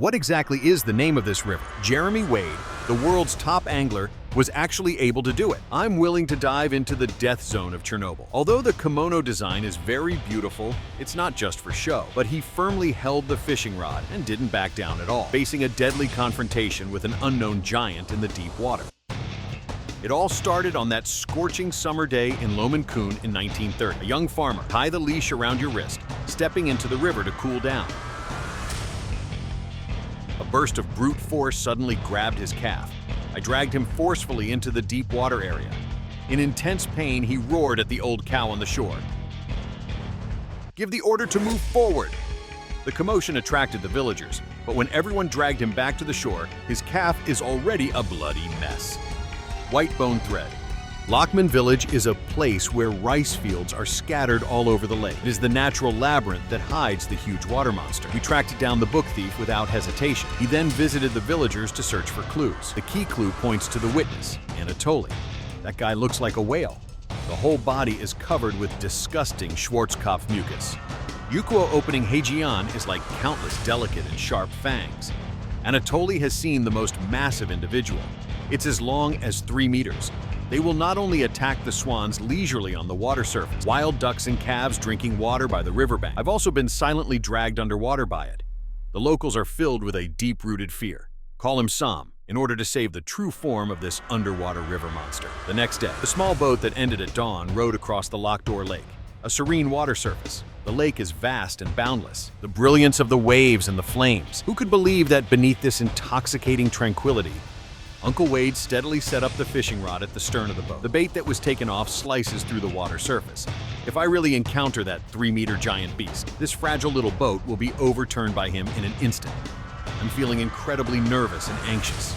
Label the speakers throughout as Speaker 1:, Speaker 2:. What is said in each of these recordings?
Speaker 1: What exactly is the name of this river? Jeremy Wade, the world's top angler, was actually able to do it. I'm willing to dive into the death zone of Chernobyl. Although the kimono design is very beautiful, it's not just for show. But he firmly held the fishing rod and didn't back down at all, facing a deadly confrontation with an unknown giant in the deep water. It all started on that scorching summer day in Lomankun in 1930. A young farmer tied the leash around your wrist, stepping into the river to cool down. A burst of brute force suddenly grabbed his calf. I dragged him forcefully into the deep water area. In intense pain, he roared at the old cow on the shore. "Give the order to move forward!" The commotion attracted the villagers, but when everyone dragged him back to the shore, his calf is already a bloody mess. White bone thread. Lockman Village is a place where rice fields are scattered all over the lake. It is the natural labyrinth that hides the huge water monster. We tracked down the book thief without hesitation. He then visited the villagers to search for clues. The key clue points to the witness, Anatoly. That guy looks like a whale. The whole body is covered with disgusting Schwarzkopf mucus. Yukuo opening Heijian is like countless delicate and sharp fangs. Anatoly has seen the most massive individual. It's as long as 3 meters. They will not only attack the swans leisurely on the water surface, wild ducks and calves drinking water by the riverbank. I've also been silently dragged underwater by it. The locals are filled with a deep-rooted fear. Call him Sam, in order to save the true form of this underwater river monster. The next day, the small boat that ended at dawn rowed across the Lockdoor Lake, a serene water surface. The lake is vast and boundless, the brilliance of the waves and the flames. Who could believe that beneath this intoxicating tranquility, Uncle Wade steadily set up the fishing rod at the stern of the boat. The bait that was taken off slices through the water surface. If I really encounter that 3-meter giant beast, this fragile little boat will be overturned by him in an instant. I'm feeling incredibly nervous and anxious.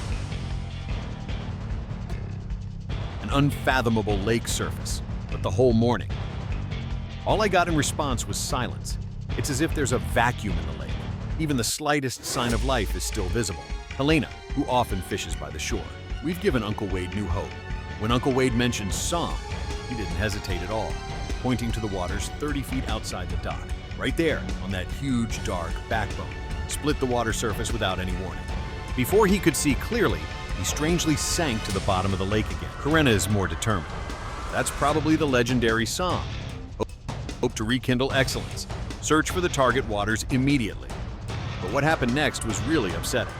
Speaker 1: An unfathomable lake surface, but the whole morning. All I got in response was silence. It's as if there's a vacuum in the lake. Even the slightest sign of life is still visible. Helena, who often fishes by the shore. We've given Uncle Wade new hope. When Uncle Wade mentioned Sam, he didn't hesitate at all, pointing to the waters 30 feet outside the dock. Right there, on that huge, dark backbone, split the water surface without any warning. Before he could see clearly, he strangely sank to the bottom of the lake again. Karena is more determined. That's probably the legendary Sam. Hope to rekindle excellence. Search for the target waters immediately. But what happened next was really upsetting.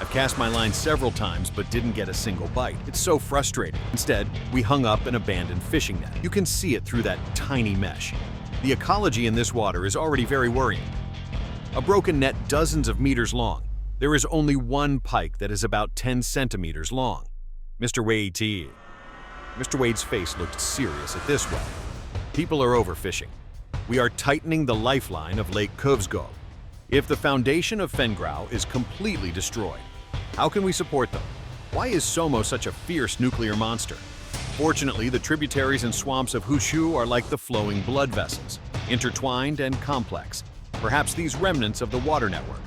Speaker 1: I've cast my line several times but didn't get a single bite. It's so frustrating. Instead, we hung up an abandoned fishing net. You can see it through that tiny mesh. The ecology in this water is already very worrying. A broken net dozens of meters long. There is only one pike that is about 10 centimeters long. Mr. Wade's face looked serious at this well. People are overfishing. We are tightening the lifeline of Lake Kovsgol. If the foundation of Fengrau is completely destroyed, how can we support them? Why is Somo such a fierce nuclear monster? Fortunately, the tributaries and swamps of Hushu are like the flowing blood vessels, intertwined and complex, perhaps these remnants of the water network.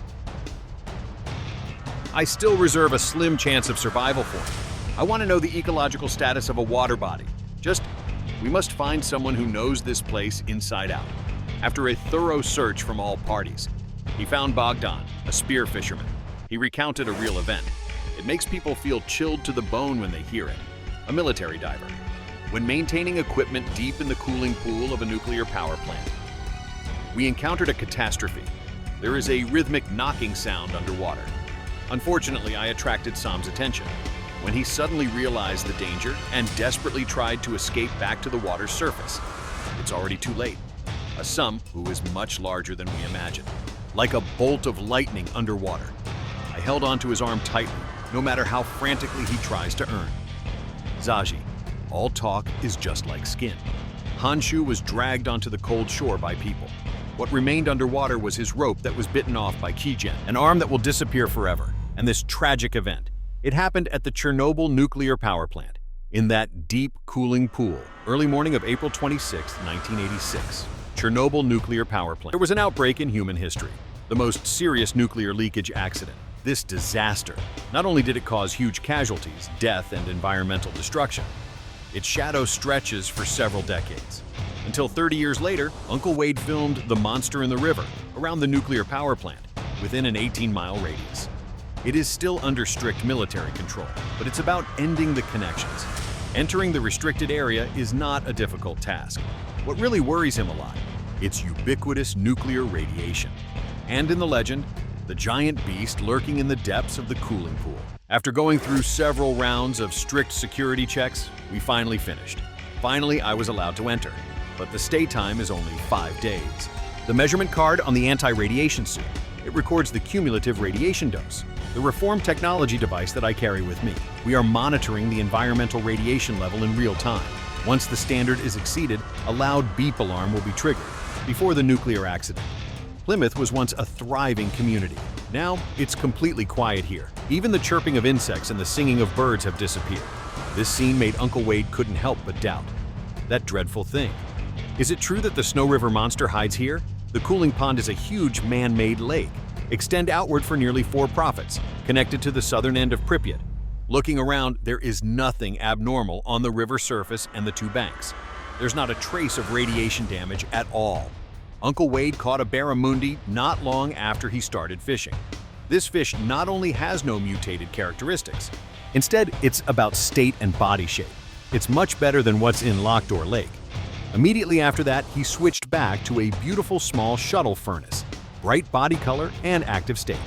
Speaker 1: I still reserve a slim chance of survival for him. I want to know the ecological status of a water body. We must find someone who knows this place inside out. After a thorough search from all parties, he found Bogdan, a spear fisherman. He recounted a real event. It makes people feel chilled to the bone when they hear it. A military diver. When maintaining equipment deep in the cooling pool of a nuclear power plant, we encountered a catastrophe. There is a rhythmic knocking sound underwater. Unfortunately, I attracted Sam's attention when he suddenly realized the danger and desperately tried to escape back to the water's surface. It's already too late. A Sam who is much larger than we imagined. Like a bolt of lightning underwater. I held onto his arm tightly, no matter how frantically he tries to earn. Zaji, all talk is just like skin. Hanshu was dragged onto the cold shore by people. What remained underwater was his rope that was bitten off by Kijen, an arm that will disappear forever. And this tragic event, it happened at the Chernobyl nuclear power plant, in that deep cooling pool, early morning of April 26, 1986. Chernobyl nuclear power plant. There was an outbreak in human history, the most serious nuclear leakage accident. This disaster, not only did it cause huge casualties, death, and environmental destruction, its shadow stretches for several decades. Until 30 years later, Uncle Wade filmed The Monster in the River around the nuclear power plant. within an 18-mile radius. It is still under strict military control, but it's about ending the connections. Entering the restricted area is not a difficult task. What really worries him a lot, it's ubiquitous nuclear radiation. And in the legend, the giant beast lurking in the depths of the cooling pool. After going through several rounds of strict security checks, we finally finished. Finally, I was allowed to enter, but the stay time is only 5 days. The measurement card on the anti-radiation suit, it records the cumulative radiation dose. The reformed technology device that I carry with me. We are monitoring the environmental radiation level in real time. Once the standard is exceeded, a loud beep alarm will be triggered before the nuclear accident. Plymouth was once a thriving community. Now, it's completely quiet here. Even the chirping of insects and the singing of birds have disappeared. This scene made Uncle Wade couldn't help but doubt. That dreadful thing. Is it true that the Snow River monster hides here? The cooling pond is a huge man-made lake. Extend outward for nearly 4 profits, connected to the southern end of Pripyat. Looking around, there is nothing abnormal on the river surface and the 2 banks. There's not a trace of radiation damage at all. Uncle Wade caught a barramundi not long after he started fishing. This fish not only has no mutated characteristics, instead it's about state and body shape. It's much better than what's in Lockdoor Lake. Immediately after that, he switched back to a beautiful small shuttle furnace, bright body color and active state.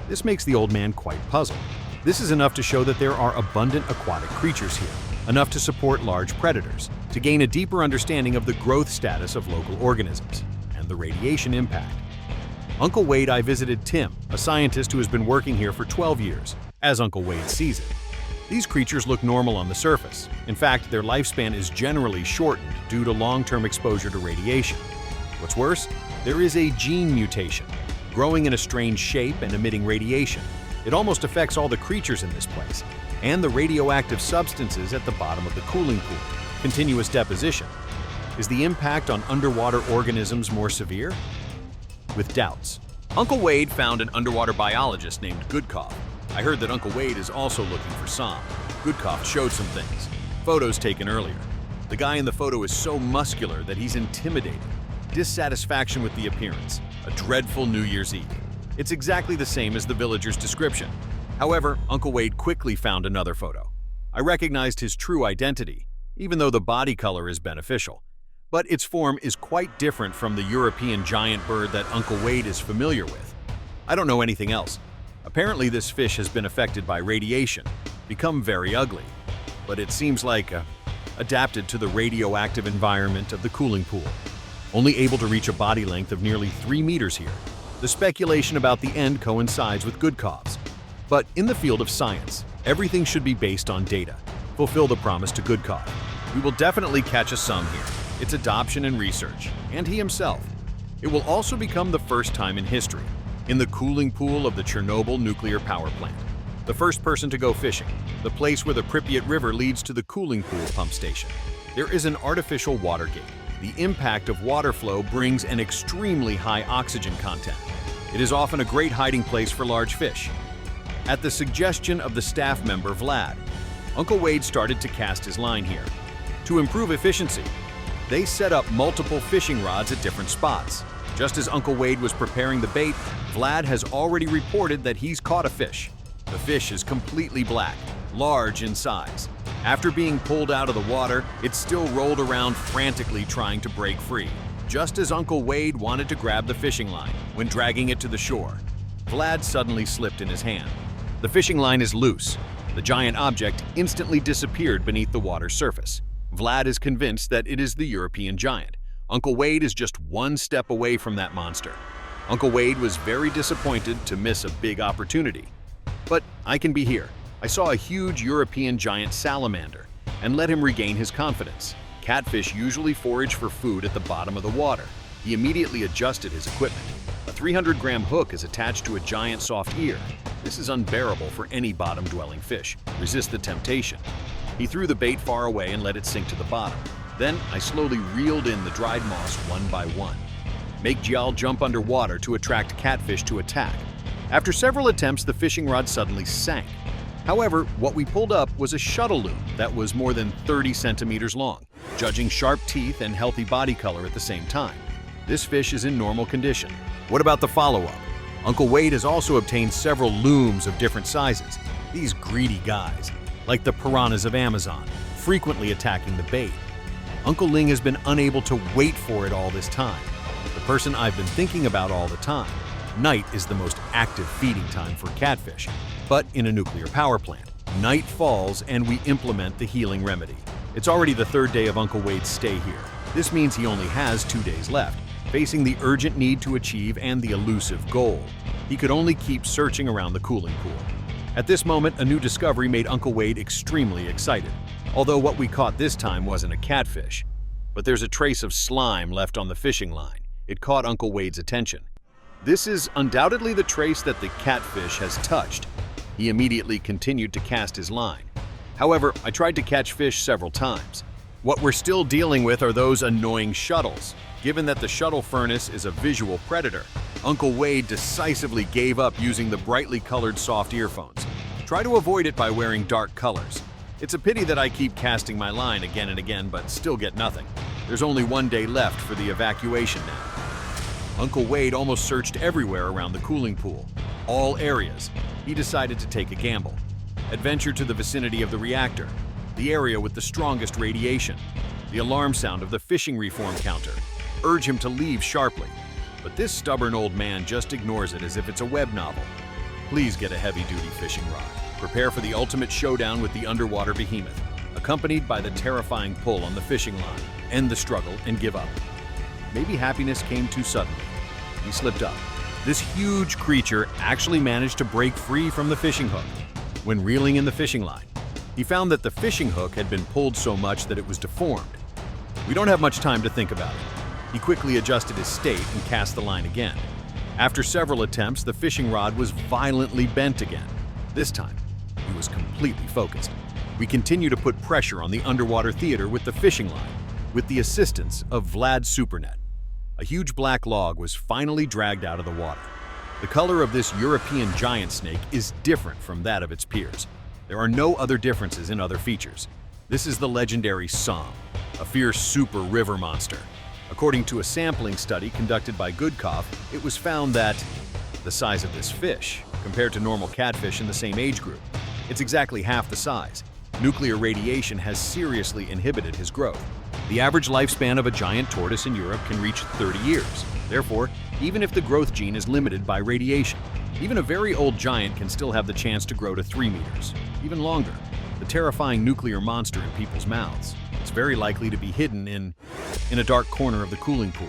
Speaker 1: This makes the old man quite puzzled. This is enough to show that there are abundant aquatic creatures here, enough to support large predators, to gain a deeper understanding of the growth status of local organisms and the radiation impact. Uncle Wade, I visited Tim, a scientist who has been working here for 12 years, as Uncle Wade sees it. These creatures look normal on the surface. In fact, their lifespan is generally shortened due to long-term exposure to radiation. What's worse, there is a gene mutation, growing in a strange shape and emitting radiation. It almost affects all the creatures in this place, and the radioactive substances at the bottom of the cooling pool. Continuous deposition. Is the impact on underwater organisms more severe? With doubts. Uncle Wade found an underwater biologist named Goodcoff. I heard that Uncle Wade is also looking for Som. Goodcoff showed some things. Photos taken earlier. The guy in the photo is so muscular that he's intimidating. Dissatisfaction with the appearance. A dreadful New Year's Eve. It's exactly the same as the villager's description. However, Uncle Wade quickly found another photo. I recognized his true identity, even though the body color is beneficial. But its form is quite different from the European giant bird that Uncle Wade is familiar with. I don't know anything else. Apparently this fish has been affected by radiation, become very ugly. But it seems like adapted to the radioactive environment of the cooling pool. Only able to reach a body length of nearly 3 meters here. The speculation about the end coincides with Goodcoff's. But in the field of science, everything should be based on data. Fulfill the promise to Goodcoff. We will definitely catch a Som here. Its adoption and research, and he himself. It will also become the first time in history, in the cooling pool of the Chernobyl nuclear power plant. The first person to go fishing, the place where the Pripyat River leads to the cooling pool pump station. There is an artificial water gate. The impact of water flow brings an extremely high oxygen content. It is often a great hiding place for large fish. At the suggestion of the staff member Vlad, Uncle Wade started to cast his line here. To improve efficiency, they set up multiple fishing rods at different spots. Just as Uncle Wade was preparing the bait, Vlad has already reported that he's caught a fish. The fish is completely black, large in size. After being pulled out of the water, it still rolled around frantically trying to break free, just as Uncle Wade wanted to grab the fishing line when dragging it to the shore. Vlad suddenly slipped in his hand. The fishing line is loose. The giant object instantly disappeared beneath the water's surface. Vlad is convinced that it is the European giant. Uncle Wade is just one step away from that monster. Uncle Wade was very disappointed to miss a big opportunity. But I can be here. I saw a huge European giant salamander and let him regain his confidence. Catfish usually forage for food at the bottom of the water. He immediately adjusted his equipment. A 300-gram hook is attached to a giant soft ear. This is unbearable for any bottom-dwelling fish. Resist the temptation. He threw the bait far away and let it sink to the bottom. Then I slowly reeled in the dried moss one by one. Make Gyal jump underwater to attract catfish to attack. After several attempts, the fishing rod suddenly sank. However, what we pulled up was a shuttle loom that was more than 30 centimeters long, judging sharp teeth and healthy body color at the same time. This fish is in normal condition. What about the follow-up? Uncle Wade has also obtained several looms of different sizes. These greedy guys, like the piranhas of Amazon, frequently attacking the bait. Uncle Ling has been unable to wait for it all this time. The person I've been thinking about all the time. Night is the most active feeding time for catfish, but in a nuclear power plant. Night falls and we implement the healing remedy. It's already the third day of Uncle Wade's stay here. This means he only has 2 days left, facing the urgent need to achieve and the elusive goal. He could only keep searching around the cooling pool. At this moment, a new discovery made Uncle Wade extremely excited, although what we caught this time wasn't a catfish. But there's a trace of slime left on the fishing line. It caught Uncle Wade's attention. This is undoubtedly the trace that the catfish has touched. He immediately continued to cast his line. However, I tried to catch fish several times. What we're still dealing with are those annoying shuttles. Given that the shuttle furnace is a visual predator, Uncle Wade decisively gave up using the brightly colored soft earphones. Try to avoid it by wearing dark colors. It's a pity that I keep casting my line again and again, but still get nothing. There's only 1 day left for the evacuation now. Uncle Wade almost searched everywhere around the cooling pool, all areas. He decided to take a gamble. Adventure to the vicinity of the reactor, the area with the strongest radiation, the alarm sound of the fishing reform counter. Urge him to leave sharply. But this stubborn old man just ignores it as if it's a web novel. Please get a heavy-duty fishing rod. Prepare for the ultimate showdown with the underwater behemoth, accompanied by the terrifying pull on the fishing line. End the struggle and give up. Maybe happiness came too suddenly. He slipped up. This huge creature actually managed to break free from the fishing hook. When reeling in the fishing line, he found that the fishing hook had been pulled so much that it was deformed. We don't have much time to think about it. He quickly adjusted his state and cast the line again. After several attempts, the fishing rod was violently bent again. This time, he was completely focused. We continue to put pressure on the underwater theater with the fishing line, with the assistance of Vlad's supernet. A huge black log was finally dragged out of the water. The color of this European giant snake is different from that of its peers. There are no other differences in other features. This is the legendary Som, a fierce super river monster. According to a sampling study conducted by Goodkoff, it was found that the size of this fish, compared to normal catfish in the same age group, it's exactly half the size. Nuclear radiation has seriously inhibited his growth. The average lifespan of a giant tortoise in Europe can reach 30 years. Therefore, even if the growth gene is limited by radiation, even a very old giant can still have the chance to grow to 3 meters, even longer. The terrifying nuclear monster in people's mouths. It's very likely to be hidden in a dark corner of the cooling pool.